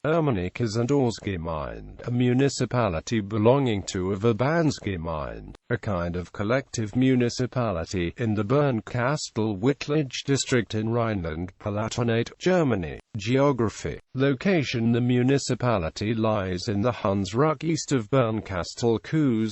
Irmenach is an Ortsgemeinde, a municipality belonging to a Verbandsgemeinde, a kind of collective municipality, in the Bernkastel-Wittlich district in Rhineland-Palatinate, Germany. Geography. Location. The municipality lies in the Hunsrück east of Bernkastel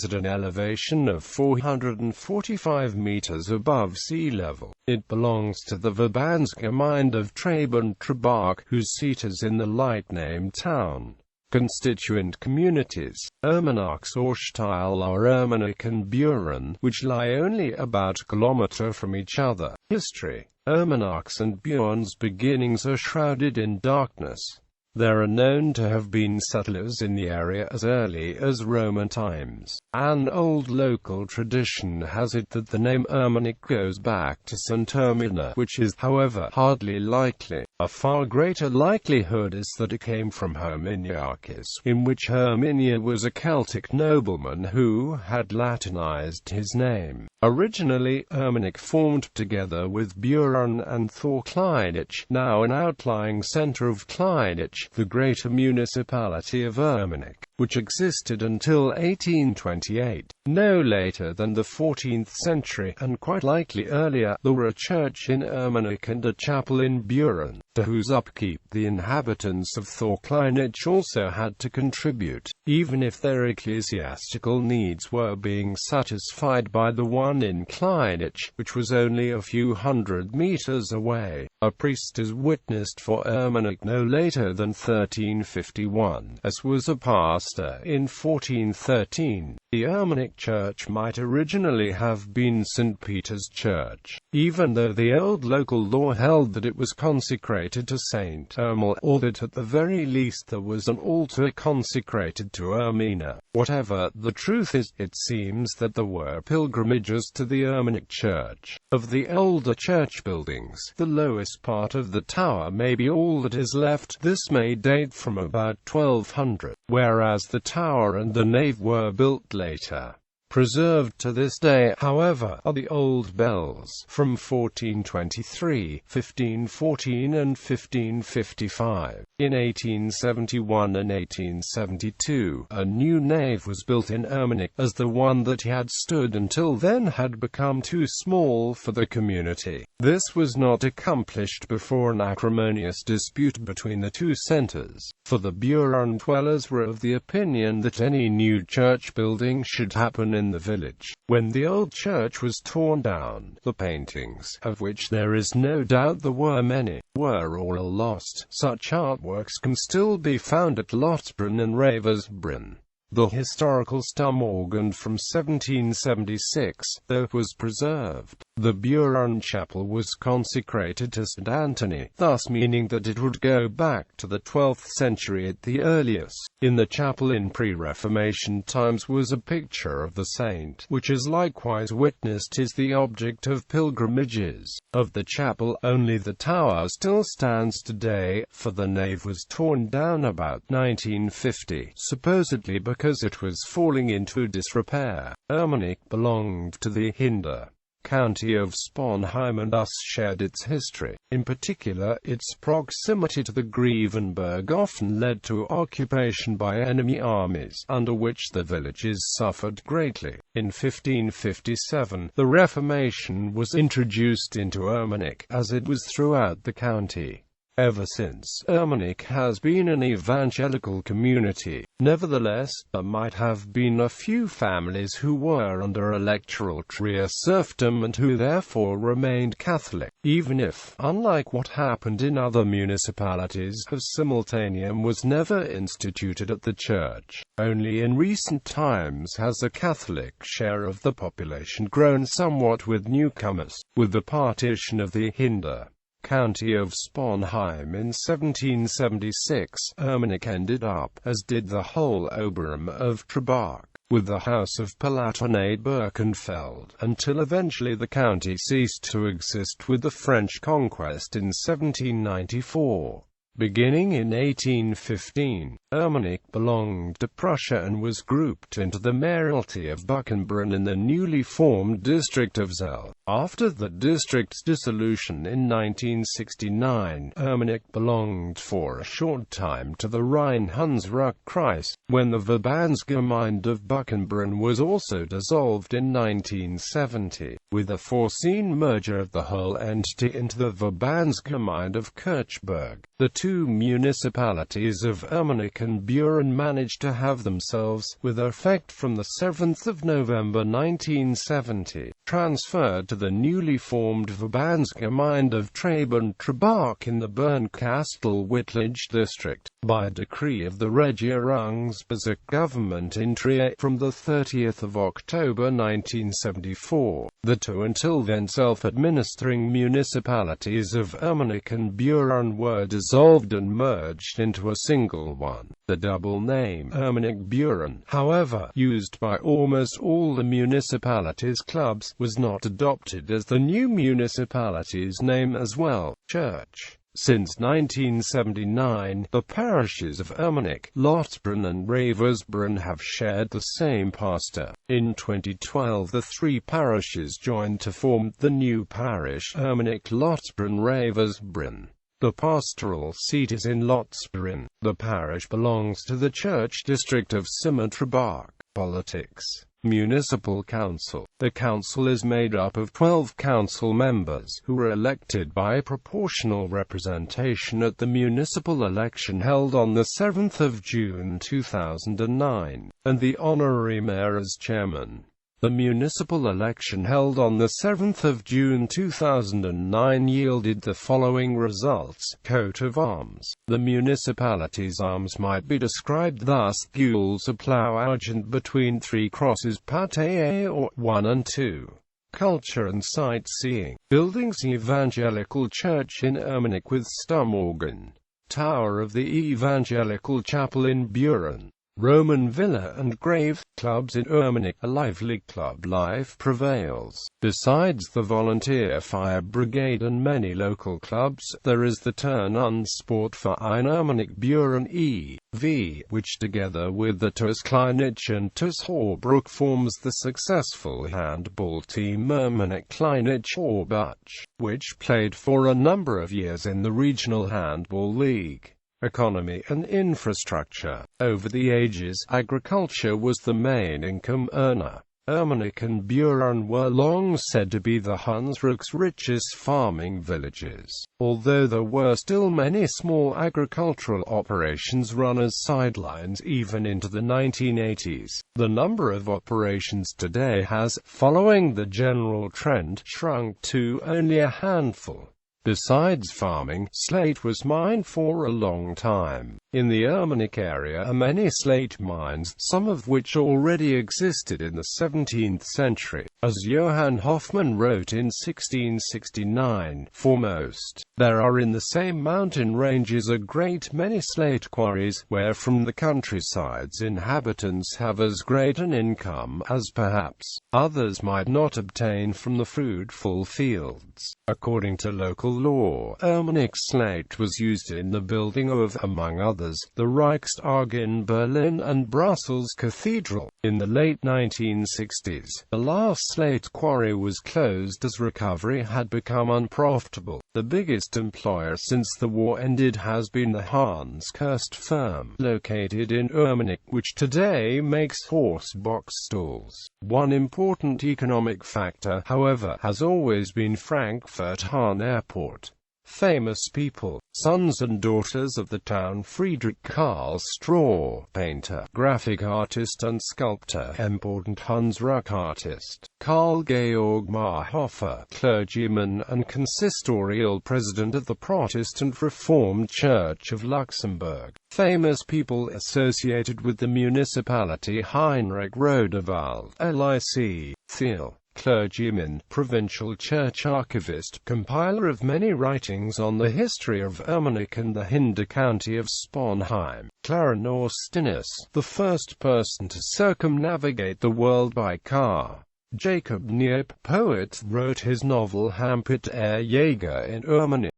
at an elevation of 445 meters above sea level. It belongs to the Verbandsgemeinde of Trab-und-Trabach, whose seat is in the like-named town. Constituent communities. Irmenach's Ortsteile are Irmenach and Buren, which lie only about a kilometer from each other. History. Irmenach's and Buren's beginnings are shrouded in darkness. There are known to have been settlers in the area as early as Roman times. An old local tradition has it that the name Irmenach goes back to St. Irmenach, which is, however, hardly likely. A far greater likelihood is that it came from Herminiakis, in which Herminia was a Celtic nobleman who had Latinized his name. Originally, Irmenach formed together with Buren and Thorklinich, now an outlying centre of Klinich, the greater municipality of Irmenach, which existed until 1828. No later than the 14th century, and quite likely earlier, there were a church in Irmenach and a chapel in Buren, to whose upkeep the inhabitants of Thorklinich also had to contribute, even if their ecclesiastical needs were being satisfied by the one in Klinich, which was only a few hundred meters away. A priest is witnessed for Irmenach no later than 1351, as was a pastor in 1413. The Irmenach church might originally have been St. Peter's Church, even though the old local law held that it was consecrated to St. Irmel, or that at the very least there was an altar consecrated to Irmina. Whatever the truth is, it seems that there were pilgrimages to the Irmenach church. Of the older church buildings, the lowest part of the tower may be all that is left. This may date from about 1200, whereas the tower and the nave were built later. Preserved to this day, however, are the old bells from 1423, 1514 and 1555. In 1871 and 1872, a new nave was built in Irmenach, as the one that had stood until then had become too small for the community. This was not accomplished before an acrimonious dispute between the two centers, for the Buren dwellers were of the opinion that any new church building should happen in the village. When the old church was torn down, the paintings, of which there is no doubt there were many, were all lost. Such artworks can still be found at Lotsbrunn and Ravensbrunn. The historical stum organ from 1776, though, was preserved. The Buren chapel was consecrated to St. Anthony, thus meaning that it would go back to the 12th century at the earliest. In the chapel in pre-Reformation times was a picture of the saint, which is likewise witnessed is the object of pilgrimages. Of the chapel, only the tower still stands today, for the nave was torn down about 1950, supposedly because it was falling into disrepair. Irmenach belonged to the Hinder county of Sponheim and thus shared its history. In particular, its proximity to the Grevenberg often led to occupation by enemy armies, under which the villages suffered greatly. In 1557, the Reformation was introduced into Irmenach, as it was throughout the county. Ever since, Irmenach has been an evangelical community. Nevertheless, there might have been a few families who were under electoral trier serfdom and who therefore remained Catholic, even if, unlike what happened in other municipalities, a simultaneum was never instituted at the church. Only in recent times has the Catholic share of the population grown somewhat with newcomers. With the partition of the Hinder county of Sponheim in 1776, Irmenach ended up, as did the whole Oberum of Trabach, with the House of Palatinate Bernkastel, until eventually the county ceased to exist with the French conquest in 1794. Beginning in 1815, Irmenach belonged to Prussia and was grouped into the mayoralty of Buchenbrunn in the newly formed district of Zell. After the district's dissolution in 1969, Irmenach belonged for a short time to the Rhine-Hunsrück-Kreis, when the Verbandsgemeinde of Buchenbrunn was also dissolved in 1970, with a foreseen merger of the whole entity into the Verbandsgemeinde of Kirchberg. The two municipalities of Irmenach and Buren managed to have themselves, with effect from the 7th of November 1970, transferred to the newly formed Verbandsgemeinde of Traben-Trabach in the Bernkastel-Wittlich district, by a decree of the Regierungsbezirk government in Trier from 30 October 1974. The two until then self-administering municipalities of Irmenach and Buren were dissolved and merged into a single one. The double name Irmenach-Buren, however, used by almost all the municipalities' clubs, was not adopted as the new municipality's name as well. Church. Since 1979, the parishes of Irmenach, Lothbrunn and Ravensbrunn have shared the same pastor. In 2012, the three parishes joined to form the new parish Irmenach-Lothbrunn-Ravensbrunn. The pastoral seat is in Lothbrunn. The parish belongs to the church district of Trabach. Politics. Municipal Council. The council is made up of 12 council members, who are elected by proportional representation at the municipal election held on 7 June 2009, and the honorary mayor as chairman. The municipal election held on 7 June 2009 yielded the following results. Coat of arms. The municipality's arms might be described thus: gules, a plough argent between three crosses, pate or 1 and 2. Culture and sightseeing. Buildings: Evangelical Church in Irmenach with stum organ. Tower of the Evangelical Chapel in Buren. Roman Villa and Grave. Clubs in Irmenach. A lively club life prevails. Besides the volunteer fire brigade and many local clubs, there is the Turn-On Sportverein Irmenach Buren e.V., which together with the TuS Kleinich and TuS Horbruck forms the successful handball team Irmenach Kleinich Horbach, which played for a number of years in the Regional Handball League. Economy and infrastructure. Over the ages, agriculture was the main income earner. Irmenach and Buren were long said to be the Hunsrück's richest farming villages, although there were still many small agricultural operations run as sidelines even into the 1980s. The number of operations today has, following the general trend, shrunk to only a handful. Besides farming, slate was mined for a long time. In the Irmenach area are many slate mines, some of which already existed in the 17th century. As Johann Hoffmann wrote in 1669, foremost, there are in the same mountain ranges a great many slate quarries, where from the countryside's inhabitants have as great an income as perhaps others might not obtain from the fruitful fields. According to local law, Irmenach slate was used in the building of, among others, the Reichstag in Berlin and Brussels Cathedral. In the late 1960s, the last slate quarry was closed as recovery had become unprofitable. The biggest employer since the war ended has been the Hans Kirst firm, located in Irmenach, which today makes horse box stalls. One important economic factor, however, has always been Frankfurt-Hahn Airport. Famous people, sons and daughters of the town: Friedrich Karl Straw, painter, graphic artist and sculptor; important Hunsrück artist, Karl Georg Marhofer, clergyman and consistorial president of the Protestant Reformed Church of Luxembourg; famous people associated with the municipality: Heinrich Rodewald, LIC, Thiel, clergyman, provincial church archivist, compiler of many writings on the history of Irmenach and the Hinder county of Sponheim; Claren Austinus, the first person to circumnavigate the world by car; Jacob Niepp, poet, wrote his novel Hampit der Jäger in Irmenach.